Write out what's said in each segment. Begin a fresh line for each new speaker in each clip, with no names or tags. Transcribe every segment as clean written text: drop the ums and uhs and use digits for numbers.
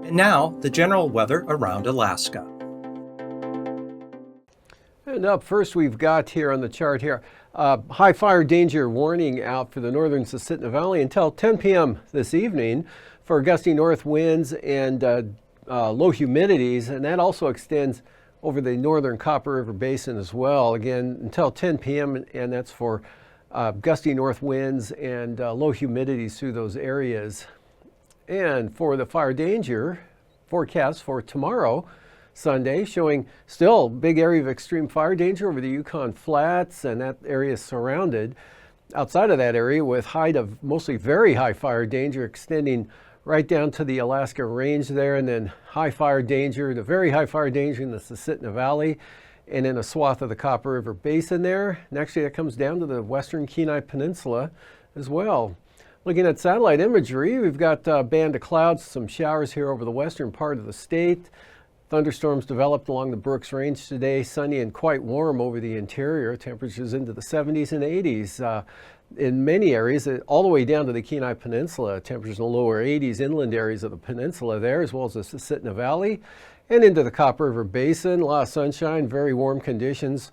And now, the general weather around Alaska.
And up first, we've got here on the chart here, high fire danger warning out for the northern Susitna Valley until 10 p.m. this evening for gusty north winds and low humidities, and that also extends over the northern Copper River Basin as well, again until 10 p.m. and that's for gusty north winds and low humidities through those areas. And for the fire danger forecast for tomorrow, Sunday, showing still big area of extreme fire danger over the Yukon Flats, and that area is surrounded outside of that area with height of mostly very high fire danger extending right down to the Alaska Range there, and then high fire danger, the very high fire danger in the Susitna Valley and in a swath of the Copper River Basin there. And actually that comes down to the western Kenai Peninsula as well. Looking at satellite imagery, we've got a band of clouds, some showers here over the western part of the state. Thunderstorms developed along the Brooks Range today, sunny and quite warm over the interior, temperatures into the 70s and 80s. In many areas, all the way down to the Kenai Peninsula, temperatures in the lower 80s, inland areas of the peninsula there, as well as the Susitna Valley, and into the Copper River Basin. A lot of sunshine, very warm conditions.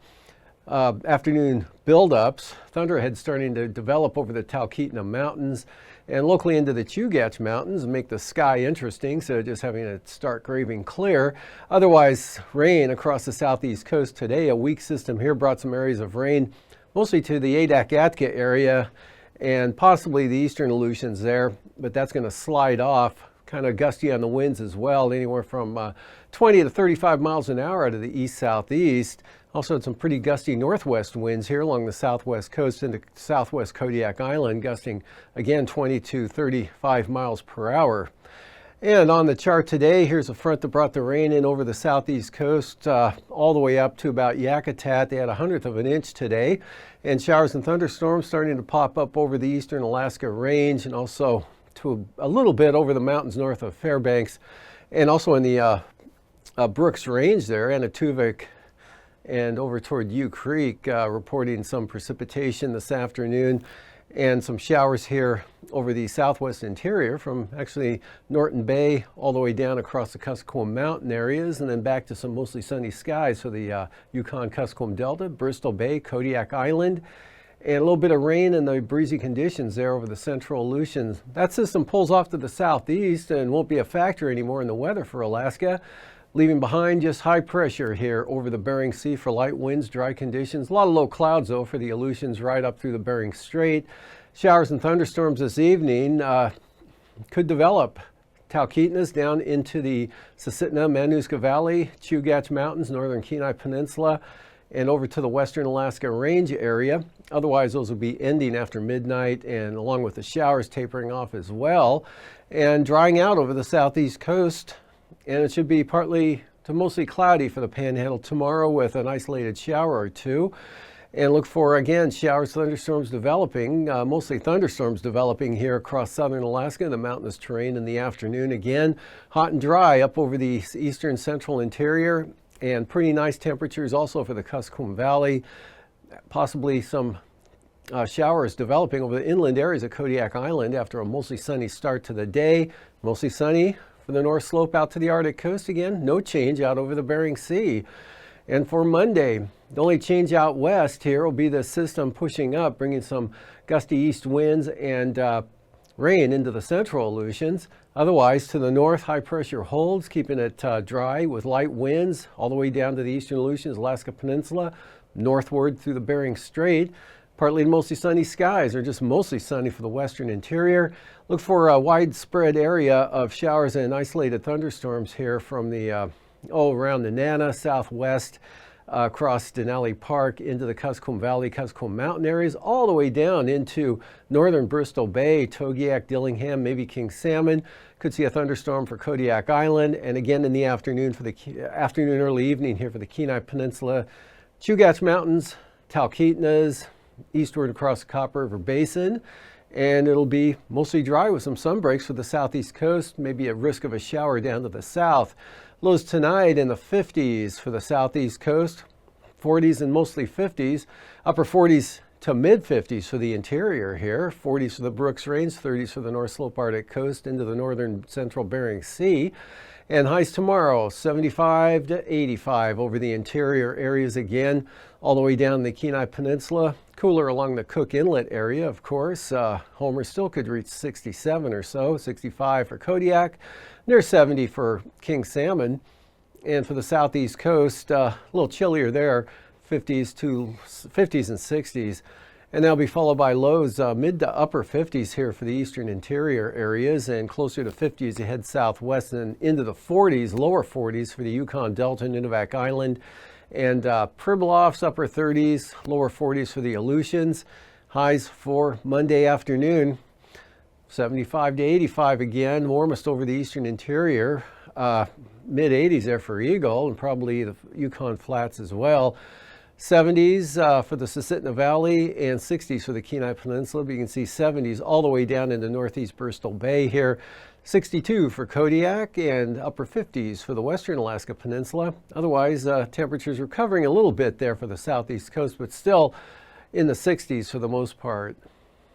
Afternoon buildups, thunderheads starting to develop over the Talkeetna Mountains and locally into the Chugach Mountains and make the sky interesting, so just having a stark gray clear. Otherwise, rain across the southeast coast today. A weak system here brought some areas of rain, mostly to the Adak-Atka area and possibly the eastern Aleutians there, but that's going to slide off. Kind of gusty on the winds as well, anywhere from 20 to 35 miles an hour out of the east-southeast. Also had some pretty gusty northwest winds here along the southwest coast into southwest Kodiak Island, gusting again 20 to 35 miles per hour. And on the chart today, here's a front that brought the rain in over the southeast coast all the way up to about Yakutat. They had 1/100 of an inch today, and showers and thunderstorms starting to pop up over the eastern Alaska Range and also to a little bit over the mountains north of Fairbanks, and also in the Brooks Range there, Anatuvik, and over toward Ewe Creek, reporting some precipitation this afternoon and some showers here over the southwest interior from actually Norton Bay all the way down across the Kuskokwim Mountain areas, and then back to some mostly sunny skies for the Yukon-Kuskokwim Delta, Bristol Bay, Kodiak Island, and a little bit of rain and the breezy conditions there over the central Aleutians. That system pulls off to the southeast and won't be a factor anymore in the weather for Alaska, leaving behind just high pressure here over the Bering Sea for light winds, dry conditions. A lot of low clouds, though, for the Aleutians right up through the Bering Strait. Showers and thunderstorms this evening could develop. Talkeetnas down into the Susitna, Manuska Valley, Chugach Mountains, northern Kenai Peninsula, and over to the western Alaska Range area. Otherwise, those will be ending after midnight, and along with the showers tapering off as well, and drying out over the southeast coast. And it should be partly to mostly cloudy for the Panhandle tomorrow with an isolated shower or two. And look for, again, showers, thunderstorms developing, mostly thunderstorms developing here across southern Alaska, the mountainous terrain in the afternoon. Again, hot and dry up over the eastern central interior, and pretty nice temperatures also for the Kuskokwim Valley. Possibly some showers developing over the inland areas of Kodiak Island after a mostly sunny start to the day. Mostly sunny for the north slope out to the Arctic coast again. No change out over the Bering Sea. And for Monday, the only change out west here will be the system pushing up, bringing some gusty east winds and rain into the central Aleutians. Otherwise, to the north, high pressure holds, keeping it dry with light winds all the way down to the eastern Aleutians, Alaska Peninsula, northward through the Bering Strait. Partly to mostly sunny skies, or just mostly sunny for the western interior. Look for a widespread area of showers and isolated thunderstorms here from the around Nenana, southwest, across Denali Park into the Kuskokwim Valley, Kuskokwim Mountain areas, all the way down into northern Bristol Bay, Togiak, Dillingham, maybe King Salmon. Could see a thunderstorm for Kodiak Island, and again in the afternoon for the afternoon, early evening here for the Kenai Peninsula, Chugach Mountains, Talkeetnas, eastward across the Copper River Basin, and it'll be mostly dry with some sun breaks for the southeast coast, maybe a risk of a shower down to the south. Lows tonight in the 50s for the southeast coast, 40s and mostly 50s, upper 40s to mid-50s for the interior here, 40s for the Brooks Range, 30s for the North Slope Arctic Coast into the northern central Bering Sea. And highs tomorrow, 75 to 85 over the interior areas again, all the way down the Kenai Peninsula. Cooler along the Cook Inlet area, of course. Homer still could reach 67 or so, 65 for Kodiak, near 70 for King Salmon. And for the southeast coast, a little chillier there, 50s and 60s. And that'll be followed by lows mid to upper 50s here for the eastern interior areas, and closer to 50 as you head southwest and into the 40s, lower 40s for the Yukon Delta and Nunivak Island. And Pribilofs, upper 30s, lower 40s for the Aleutians. Highs for Monday afternoon, 75 to 85 again, warmest over the eastern interior. Mid 80s there for Eagle, and probably the Yukon Flats as well. 70s for the Susitna Valley and 60s for the Kenai Peninsula, but you can see 70s all the way down into northeast Bristol Bay here. 62 for Kodiak and upper 50s for the western Alaska Peninsula. Otherwise, temperatures recovering a little bit there for the southeast coast, but still in the 60s for the most part.